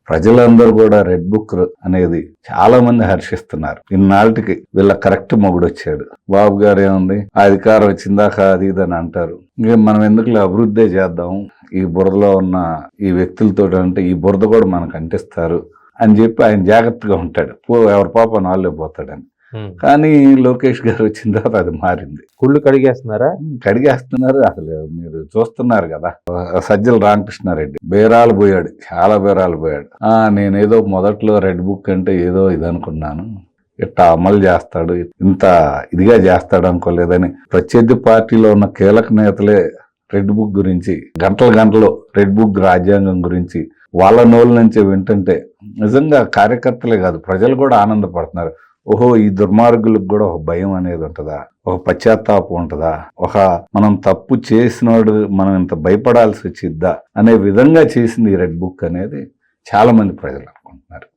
ప్రజలందరూ కూడా red book అనేది చాలా మంది హర్షిస్తున్నారు. ఇన్నాళ్ళకి వీళ్ళ కరెక్ట్ మొగుడు వచ్చాడు. బాబు గారు ఏముంది, ఆ అధికారం వచ్చిందాక అది ఇది అని అంటారు. ఇంక మనం ఎందుకు అభివృద్ధి చేద్దాం, ఈ బురదలో ఉన్న ఈ వ్యక్తులతో అంటే ఈ బురద కూడా మనకు అంటిస్తారు అని చెప్పి ఆయన జాగ్రత్తగా ఉంటాడు. ఎవరి పాప నాళ్ళే పోతాడని. కానీ లోకేష్ గారు వచ్చిన తర్వాత అది మారింది. కుళ్ళు కడిగేస్తున్నారు. అసలు మీరు చూస్తున్నారు కదా, సజ్జల రామకృష్ణారెడ్డి బేరాలు పోయాడు, చాలా బేరాలు పోయాడు. నేనేదో మొదట్లో రెడ్ బుక్ అంటే ఏదో ఇది అనుకున్నాను, ఇట్లా అమలు చేస్తాడు, ఇంత ఇదిగా చేస్తాడు అనుకోలేదని ప్రత్యర్థి పార్టీలో ఉన్న కీలక నేతలే రెడ్ బుక్ గురించి గంటలు రెడ్ బుక్ రాజ్యాంగం గురించి వాళ్ళ నోళ్ళ నుంచి వింటుంటే నిజంగా కార్యకర్తలే కాదు ప్రజలు కూడా ఆనందపడుతున్నారు. ఓహో, ఈ దుర్మార్గులకు కూడా ఒక భయం అనేది ఉంటుందా, ఒక పశ్చాత్తాపం ఉంటుందా, మనం తప్పు చేసినోడు మనం ఇంత భయపడాల్సి వచ్చిద్దా అనే విధంగా చేసింది ఈ రెడ్ బుక్ అనేది చాలా మంది ప్రజలు అనుకుంటున్నారు.